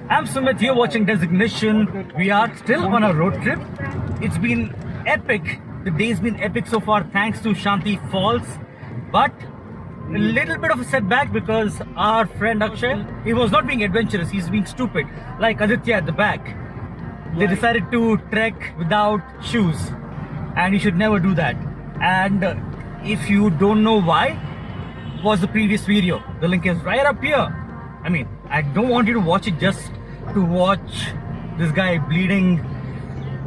I'm Sumit, you're watching Designation. We are still on a road trip. It's been epic. The day's been epic so far thanks to Shanti Falls. But a little bit of a setback because our friend Akshay, he was not being adventurous, he's being stupid. Like Aditya at the back. They decided to trek without shoes. And you should never do that. And if you don't know why, watch the previous video. The link is right up here. I mean, I don't want you to watch it just to watch this guy bleeding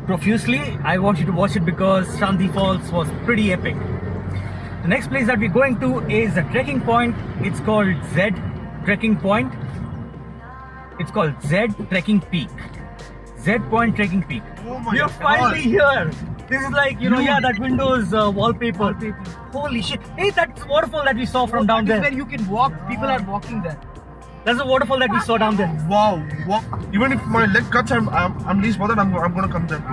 profusely. I want you to watch it because Shanti Falls was pretty epic. The next place that we're going to is a trekking point. It's called Z Trekking Point. It's called Z Trekking Peak. Z Point Trekking Peak. Oh my We're God. finally here. This is like, yeah, that Windows wallpaper. Holy shit. Hey, that's the waterfall that we saw from down there. Where you can walk, people are walking there. That's the waterfall that we saw down there. Wow. Even if my leg cuts, I'm least bothered. I'm gonna come there.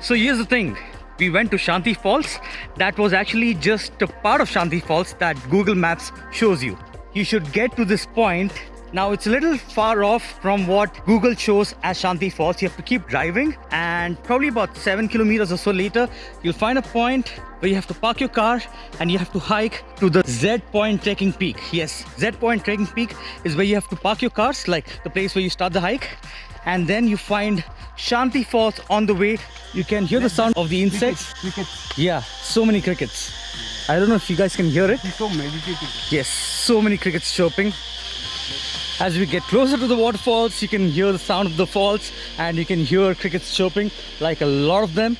So here's the thing. We went to Shanti Falls. That was actually just a part of Shanti Falls that Google Maps shows you. You should get to this point. Now it's a little far off from what Google shows as Shanti Falls. You have to keep driving, and probably about 7 kilometers or so later, you'll find a point where you have to park your car and you have to hike to the Z Point Trekking Peak. Yes, Z Point Trekking Peak is where you have to park your cars, like the place where you start the hike. And then you find Shanti Falls on the way. You can hear the sound of the insects. Crickets. Yeah, so many crickets. I don't know if you guys can hear it. It's so meditative. Yes, so many crickets chirping. As we get closer to the waterfalls, you can hear the sound of the falls and you can hear crickets chirping, like a lot of them.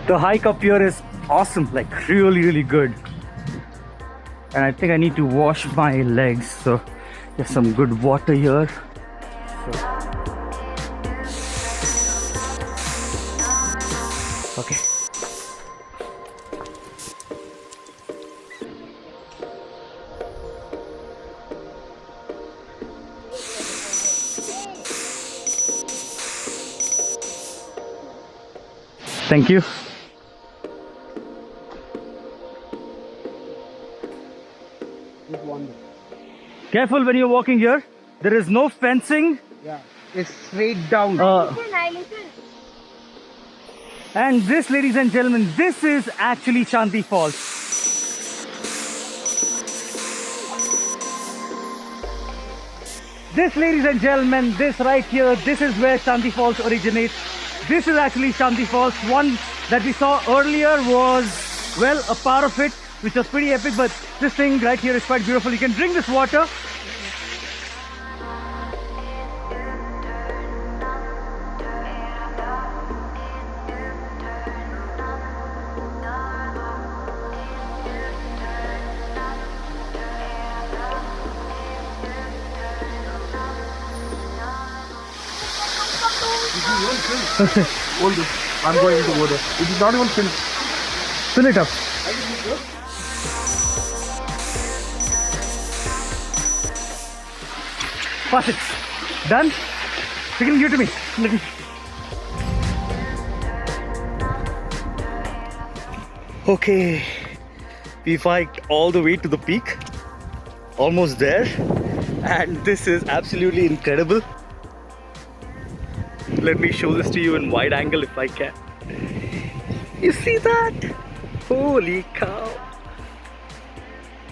The hike up here is awesome, like really good. And I think I need to wash my legs, so there's some good water here. Okay. Thank you. Careful when you're walking here. There is no fencing. Yeah. It's straight down. And this, ladies and gentlemen, this is actually Shanti Falls. This, ladies and gentlemen, this right here, this is where Shanti Falls originates. This is actually Shanti Falls. One that we saw earlier was, well, a part of it, which was pretty epic, but this thing right here is quite beautiful. You can drink this water. Hold it. I'm going to go there. It is not even finished. Fill it up. Pass it. Done? You can give it to me. Let me. Okay. We've hiked all the way to the peak. Almost there. And this is absolutely incredible. Let me show this to you in wide angle if I can. You see that? Holy cow.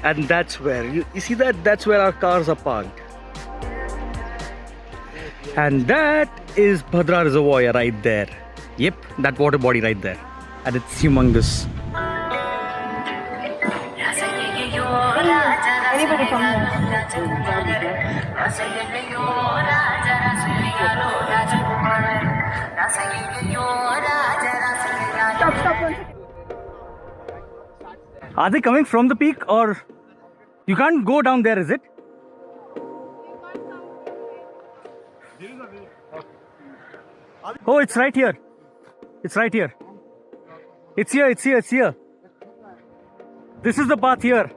And that's where, you see that? That's where our cars are parked. And that is Bhadra Reservoir right there. Yep, that water body right there. And it's humongous. Anybody come here? Stop. Are they coming from the peak or you can't go down there, is it? Oh, it's right here. It's right here. It's here, it's here, it's here. This is the path here.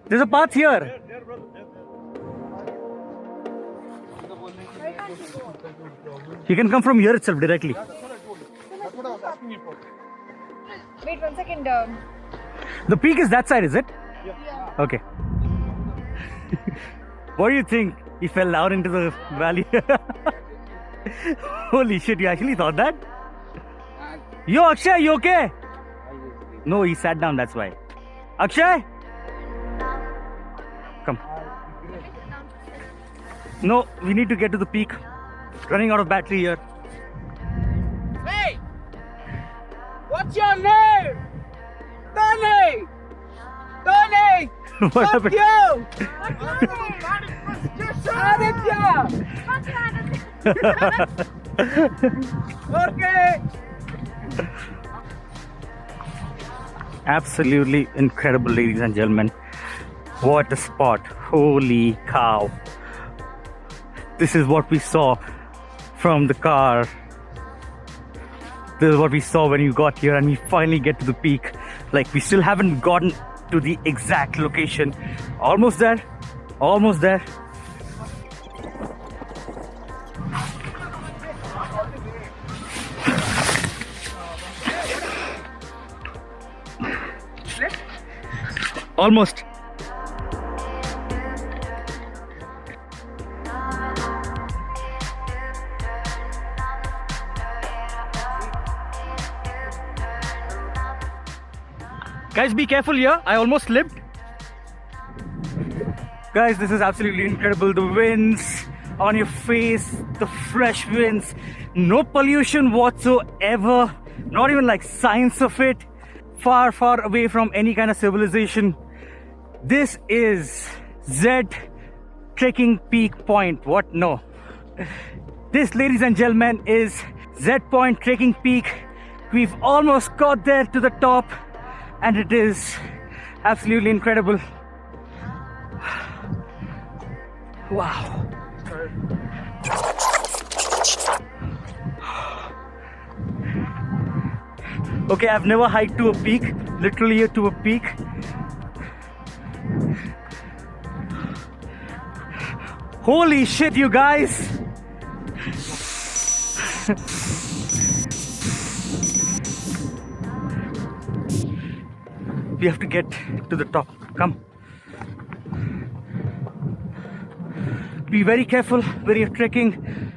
There's a path here. You can come from here itself directly. Wait 1 second. The peak is that side, is it? Yeah. Okay. What do you think? He fell down into the valley. Holy shit, you actually thought that? Yo, Akshay, you okay? No, he sat down, that's why. Akshay? Come. No, we need to get to the peak. Running out of battery here. Hey! What's your name? Tony! Tony! What Fuck happened? you! Aditya! Okay! Absolutely incredible, ladies and gentlemen. What a spot. Holy cow. This is what we saw from the car. This is what we saw when you got here and we finally get to the peak. Like, we still haven't gotten to the exact location. Almost there. Almost there. Almost. Guys, be careful here. I almost slipped. Guys, this is absolutely incredible. The winds on your face, the fresh winds, no pollution whatsoever, not even like signs of it. Far, far away from any kind of civilization. This is Z Trekking Peak Point. What? No. This, ladies and gentlemen, is Z Point Trekking Peak. We've almost got there to the top, and it is absolutely incredible. Wow. Okay, I've never hiked to a peak, literally to a peak. Holy shit, you guys! We have to get to the top. Come. Be very careful when you're trekking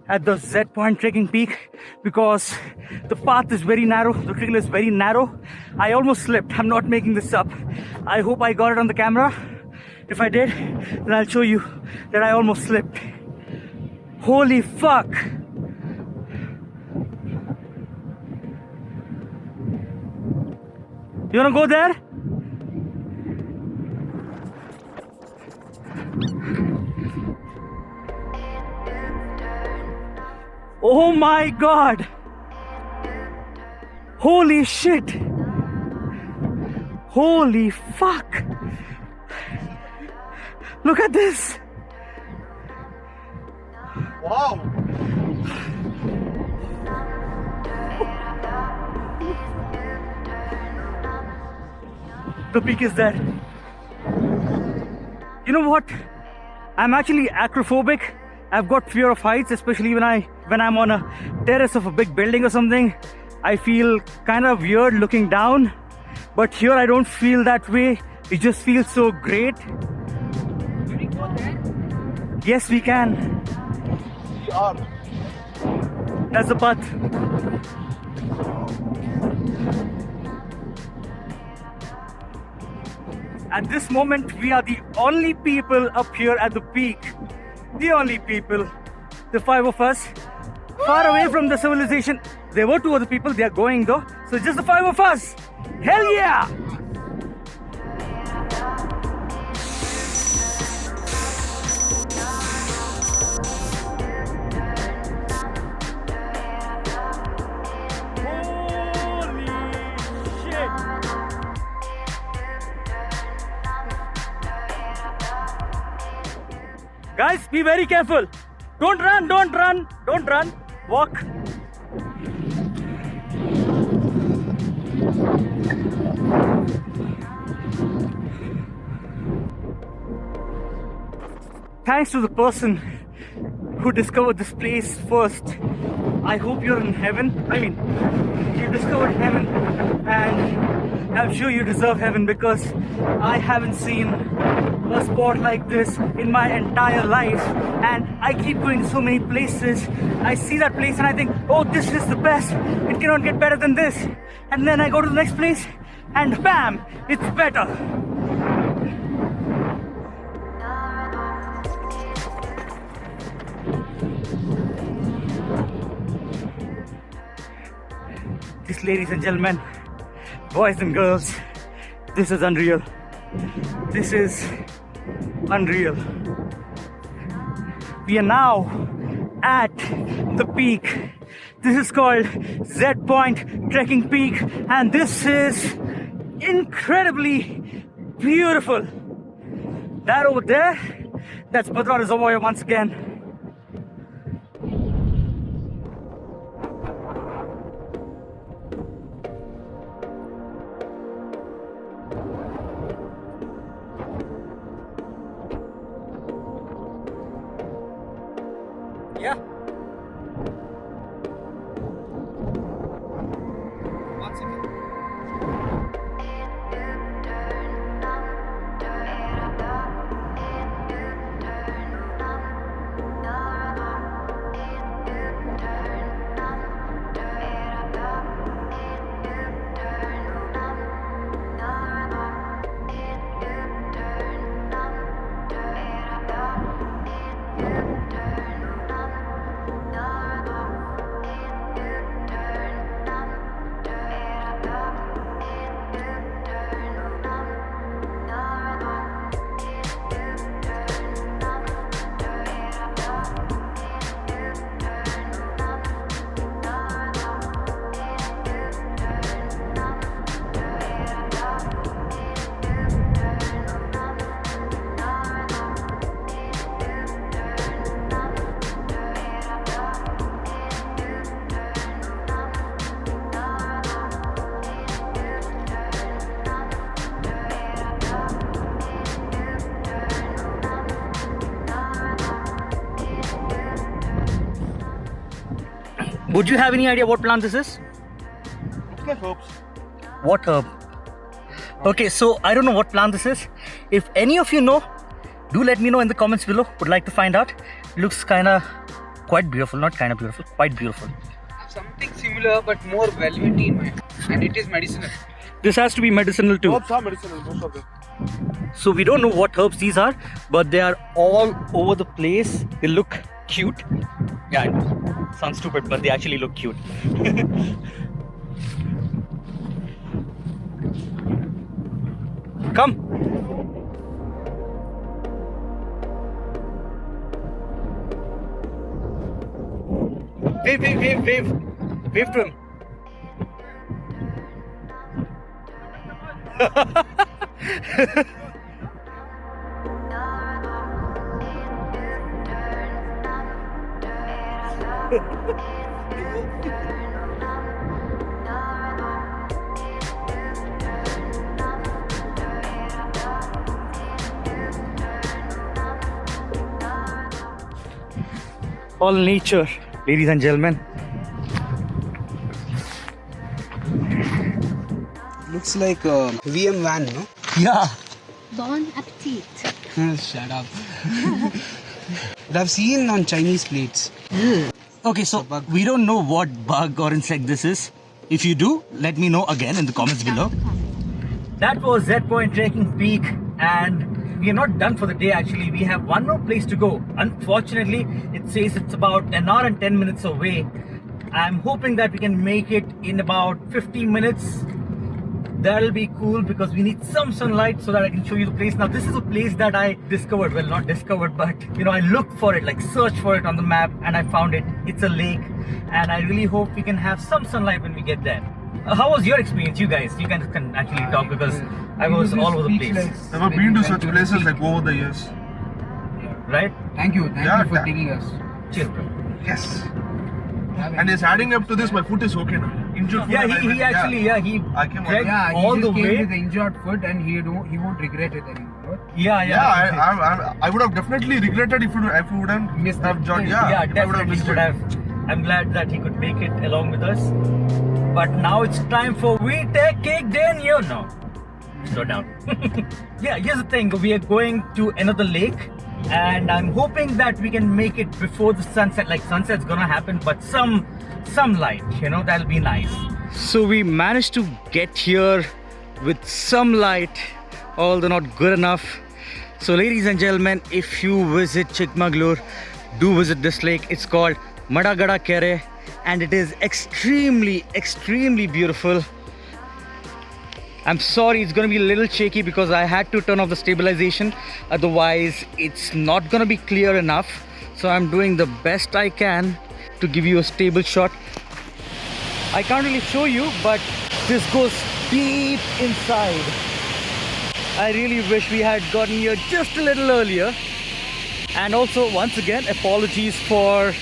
at the Z Point Trekking Peak because the path is very narrow, the trail is very narrow. I almost slipped, I'm not making this up. I hope I got it on the camera. If I did, then I'll show you that I almost slipped. Holy fuck! You wanna go there? Oh my god! Holy shit! Holy fuck! Look at this! Wow! The peak is there. You know what? I'm actually acrophobic. I've got fear of heights, especially when I'm on a terrace of a big building or something. I feel kind of weird looking down. But here I don't feel that way. It just feels so great. Can we go there? Yes, we can. We are. That's the path. At this moment, we are the only people up here at the peak. The only people. The 5 of us. Far away from the civilization. There were 2 other people, they are going though. So just the 5 of us. Hell yeah! Holy Guys, be very careful. Don't run, don't run, don't run. Walk. Thanks to the person who discovered this place first. I hope you're in heaven. I mean, you discovered heaven, and I'm sure you deserve heaven, because I haven't seen a spot like this in my entire life, and I keep going to so many places. I see that place and I think, oh, this is the best. It cannot get better than this. And then I go to the next place and bam, it's better. This, ladies and gentlemen, boys and girls, this is unreal. This is unreal. We are now at the peak. This is called Z Point Trekking Peak, and this is incredibly beautiful. That over there, that's Bhadra Reservoir once again. Yeah. One second. Would you have any idea what plant this is? It's like herbs. What herb? Okay, so I don't know what plant this is. If any of you know, do let me know in the comments below. Would like to find out. It looks quite beautiful, not kind of beautiful, quite beautiful. Something similar but more velvety in my hand. And it is medicinal. This has to be medicinal too. Herbs are medicinal, most of them. So we don't know what herbs these are, but they are all over the place. They look cute. Yeah, it sounds stupid, but they actually look cute. Come. Wave, wave, wave, wave. Wave to him. All nature, ladies and gentlemen. Looks like a VM van, no? Yeah. Bon appetit. Shut up. But I've seen on Chinese plates. Okay, so we don't know what bug or insect this is. If you do, let me know again in the comments below. That was Z Point Trekking Peak, and we are not done for the day actually. We have one more place to go. Unfortunately, it says it's about an hour and 10 minutes away. I'm hoping that we can make it in about 15 minutes. That'll be cool because we need some sunlight so that I can show you the place. Now this is a place that I discovered, well not discovered, but you know, I looked for it, like searched for it on the map, and I found it. It's a lake, and I really hope we can have some sunlight when we get there. How was your experience, you guys? You guys can actually talk because I was all over the place. Never been to such places like over the years. Right? Thank you Yeah, for taking us. Cheers, bro. Yes. And he's adding up to this. My foot is okay now. Injured foot. Yeah, and I he went- actually, he I came dragged Yeah, he all just the came way. with the injured foot and he won't regret it anymore. Yeah, Yeah, I would have definitely regretted if you wouldn't Missed have it. joined. yeah, Yeah, I would have definitely missed would it. have. I'm glad that he could make it along with us. But now it's time for We Take Cake Day in here now. Slow down. Yeah, here's the thing. We are going to another lake, and I'm hoping that we can make it before the sunset. Like sunset's gonna happen, but some light. That'll be nice. So we managed to get here with some light, although not good enough. So ladies and gentlemen, if you visit Chikmagalur, do visit this lake. It's called Madagada Kere and it is extremely beautiful. I'm sorry, it's gonna be a little shaky because I had to turn off the stabilization, otherwise it's not gonna be clear enough. So I'm doing the best I can to give you a stable shot. I can't really show you, but this goes deep inside. I really wish we had gotten here just a little earlier. And also, once again, apologies for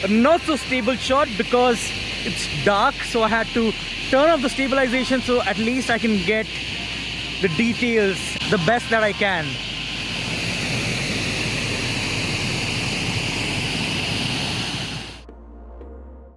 a not so stable shot because it's dark, so I had to turn off the stabilization so at least I can get the details the best that I can.